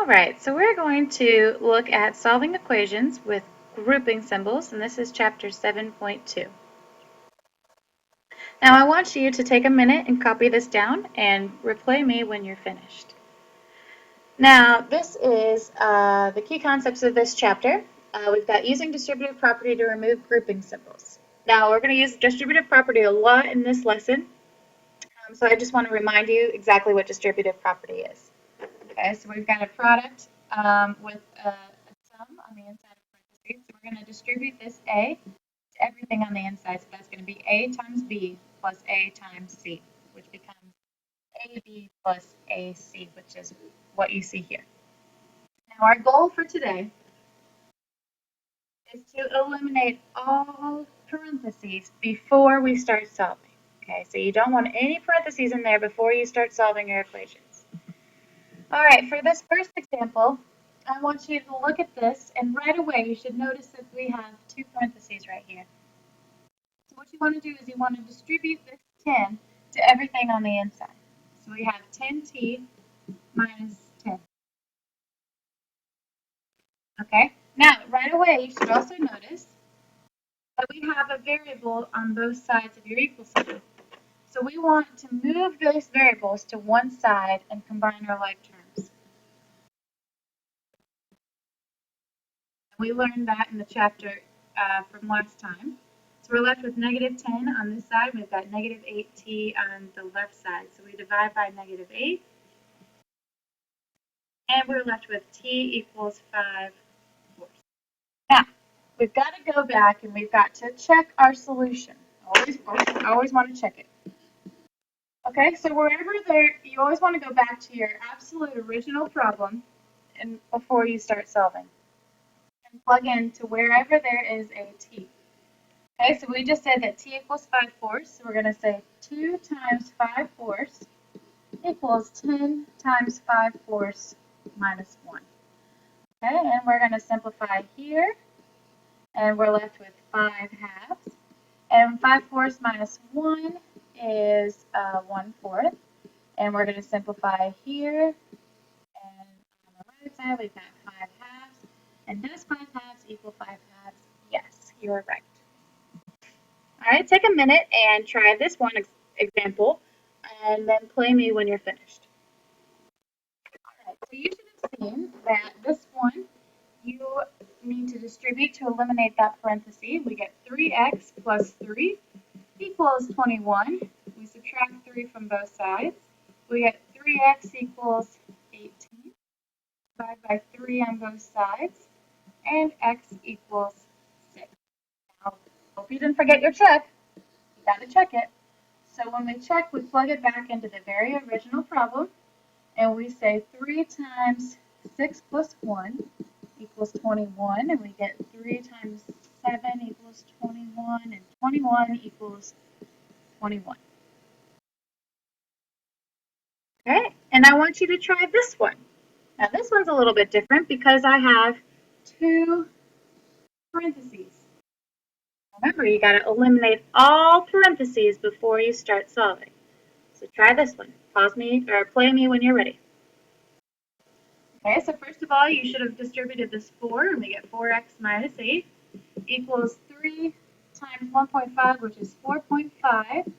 Alright, so we're going to look at solving equations with grouping symbols, and this is chapter 7.2. Now I want you to take a minute and copy this down and replay me when you're finished. Now this is the key concepts of this chapter. We've got using distributive property to remove grouping symbols. Now we're going to use distributive property a lot in this lesson, so I just want to remind you exactly what distributive property is. Okay, so we've got a product with a sum on the inside of parentheses. So we're going to distribute this A to everything on the inside. So that's going to be A times B plus A times C, which becomes AB plus AC, which is what you see here. Now our goal for today is to eliminate all parentheses before we start solving. Okay, so you don't want any parentheses in there before you start solving your equations. All right, for this first example, I want you to look at this, and right away you should notice that we have two parentheses right here. So what you want to do is you want to distribute this 10 to everything on the inside. So we have 10t minus 10. Okay, now right away you should also notice that we have a variable on both sides of your equal sign. So we want to move those variables to one side and combine our like terms. We learned that in the chapter from last time. So we're left with negative 10 on this side. We've got negative 8t on the left side. So we divide by negative 8. And we're left with t equals 5 fourths. Now, we've got to go back and we've got to check our solution. Always want to check it. Okay, so wherever there, you always want to go back to your absolute original problem and before you start solving. And plug in to wherever there is a t. Okay, so we just said that t equals 5 fourths, so we're going to say 2 times 5 fourths equals 10 times 5 fourths minus 1. Okay, and we're going to simplify here, and we're left with 5 halves. And 5 fourths minus 1 is 1 fourth. And we're going to simplify here, and on the right side we've got 5 halves. And does 5 halves equal 5 halves? Yes, you are right. All right, take a minute and try this one example, and then play me when you're finished. All right, so you should have seen that this one, you need to distribute to eliminate that parenthesis. We get 3x plus 3 equals 21. We subtract 3 from both sides. We get 3x equals 18. Divide by 3 on both sides, and x equals 6. Now, hope you didn't forget your check. You got to check it. So when we check, we plug it back into the very original problem, and we say 3 times 6 plus 1 equals 21, and we get 3 times 7 equals 21, and 21 equals 21. Okay, and I want you to try this one. Now this one's a little bit different because I have two parentheses. Remember, you got to eliminate all parentheses before you start solving. So try this one. Pause me or play me when you're ready. Okay, so first of all, you should have distributed this 4, and we get 4x minus 8 equals 3 times 1.5, which is 4.5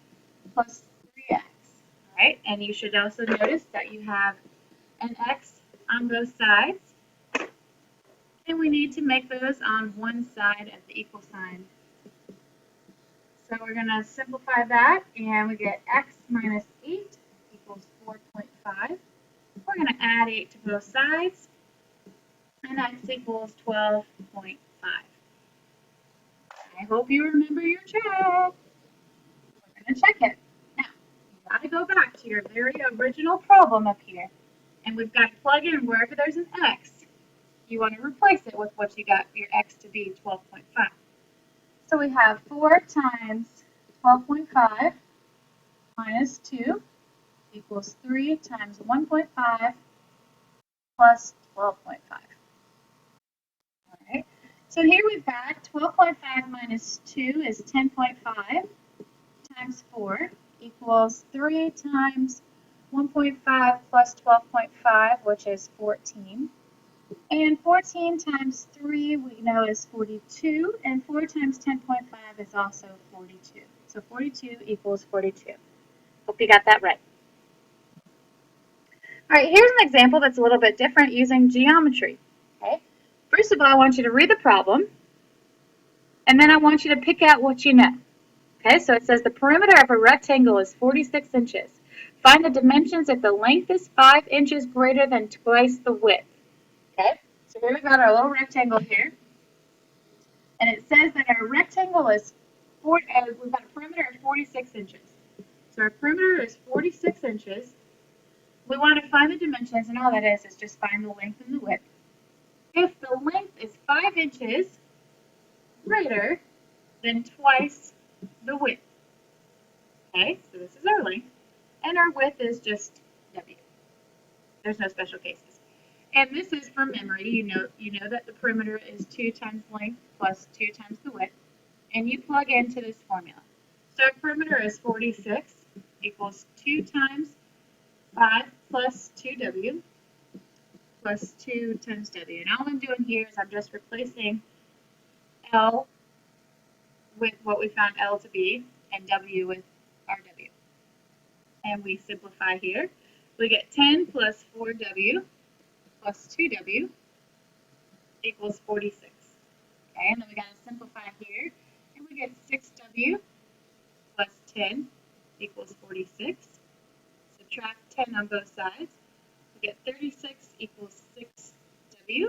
plus 3x. All right, and you should also notice that you have an x on both sides, and we need to make those on one side of the equal sign. So we're going to simplify that, and we get x minus 8 equals 4.5. We're going to add 8 to both sides, and x equals 12.5. I hope you remember your check. We're going to check it. Now, you've got to go back to your very original problem up here, and we've got to plug in wherever there's an x. You want to replace it with what you got your x to be, 12.5. So we have 4 times 12.5 minus 2 equals 3 times 1.5 plus 12.5. All right. So here we've got 12.5 minus 2 is 10.5 times 4 equals 3 times 1.5 plus 12.5, which is 14. And 14 times 3 we know is 42, and 4 times 10.5 is also 42. So 42 equals 42. Hope you got that right. All right, here's an example that's a little bit different using geometry. Okay. First of all, I want you to read the problem, and then I want you to pick out what you know. Okay, so it says the perimeter of a rectangle is 46 inches. Find the dimensions if the length is 5 inches greater than twice the width. Okay, so here we've got our little rectangle here, and it says that our rectangle is we've got a perimeter of 46 inches. So our perimeter is 46 inches. We want to find the dimensions, and all that is just find the length and the width. If the length is 5 inches greater than twice the width. Okay, so this is our length, and our width is just W. There's no special cases. And this is from memory. You know that the perimeter is 2 times length plus 2 times the width, and you plug into this formula. So our perimeter is 46 equals 2 times 5 plus 2W plus 2 times W. And all I'm doing here is I'm just replacing L with what we found L to be, and W with RW. And we simplify here. We get 10 plus 4W plus 2W equals 46. Okay, and then we got to simplify here, and we get 6W plus 10 equals 46. Subtract 10 on both sides. We get 36 equals 6W,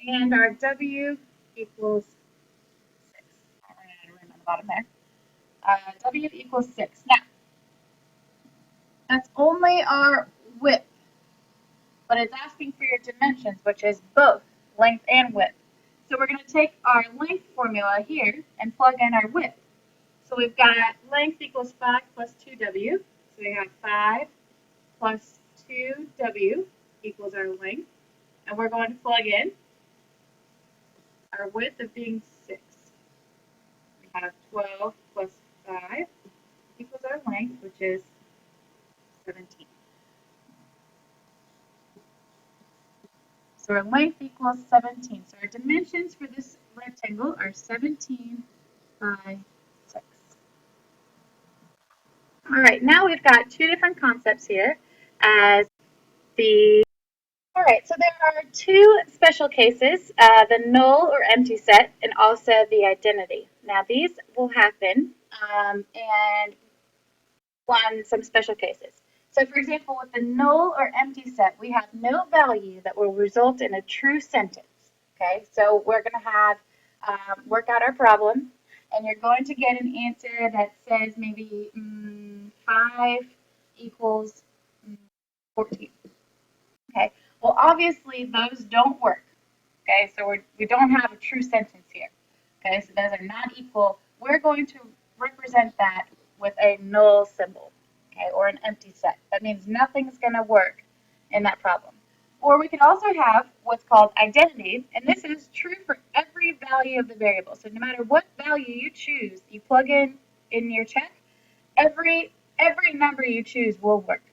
and our W equals 6. I'm going to add a room on the bottom there. W equals 6. Now, that's only our width, but it's asking for your dimensions, which is both length and width. So we're going to take our length formula here and plug in our width. So we've got length equals 5 plus 2W. So we have 5 plus 2W equals our length. And we're going to plug in our width of being 6. We have 12 plus 5 equals our length, which is 17. So our length equals 17. So our dimensions for this rectangle are 17 by 6. All right, now we've got two different concepts here as the... All right, so there are two special cases, the null or empty set and also the identity. Now these will happen and on some special cases. So for example, with the null or empty set, we have no value that will result in a true sentence. Okay, so we're going to have work out our problem, and you're going to get an answer that says maybe 5 equals 14. Okay, well obviously those don't work. Okay, so we don't have a true sentence here. Okay, so those are not equal. We're going to represent that with a null symbol, okay, or an empty set. That means nothing's going to work in that problem. Or we could also have what's called identity, and this is true for every value of the variable. So no matter what value you choose, you plug in your check, every number you choose will work.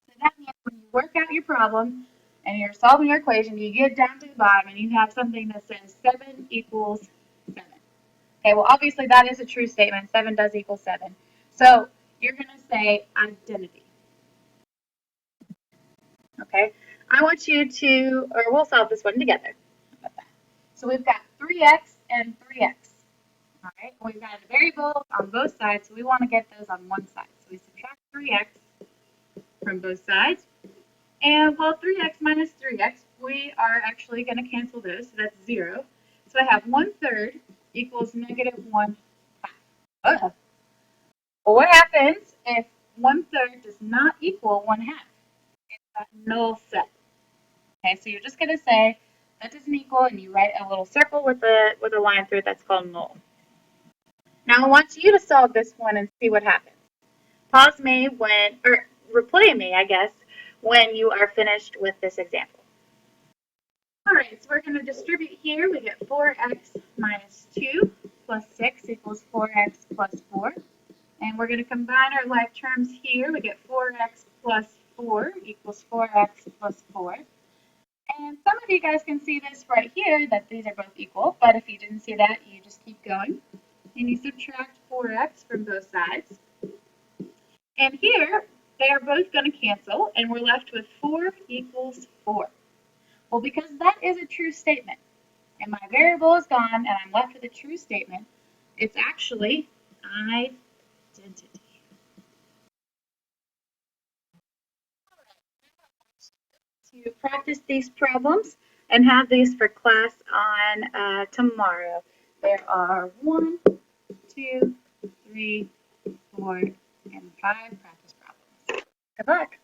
So that means when you work out your problem and you're solving your equation, you get down to the bottom and you have something that says 7 equals 7. Okay, well obviously that is a true statement. 7 does equal 7. So you're going to say identity. Okay, I want you to, or we'll solve this one together. So we've got 3x and 3x. All right, we've got a variable on both sides, so we want to get those on one side. So we subtract 3x from both sides. And well, 3x minus 3x, we are actually going to cancel those, so that's 0. So I have 1/3 equals negative 1/2. Well, what happens if 1/3 does not equal 1/2? It's a null set. Okay, so you're just going to say that doesn't equal, and you write a little circle with a line through it. That's called null. Now I want you to solve this one and see what happens. Pause me or replay me, I guess, when you are finished with this example. All right, so we're going to distribute here. We get 4x minus 2 plus 6 equals 4x plus 4. And we're going to combine our like terms here. We get 4x plus 4 equals 4x plus 4. And guys can see this right here, that these are both equal, but if you didn't see that, you just keep going. And you subtract 4x from both sides. And here, they are both going to cancel, and we're left with 4 equals 4. Well, because that is a true statement, and my variable is gone, and I'm left with a true statement, it's actually identity. To practice these problems and have these for class on tomorrow. There are 1, 2, 3, 4, and 5 practice problems. Good luck.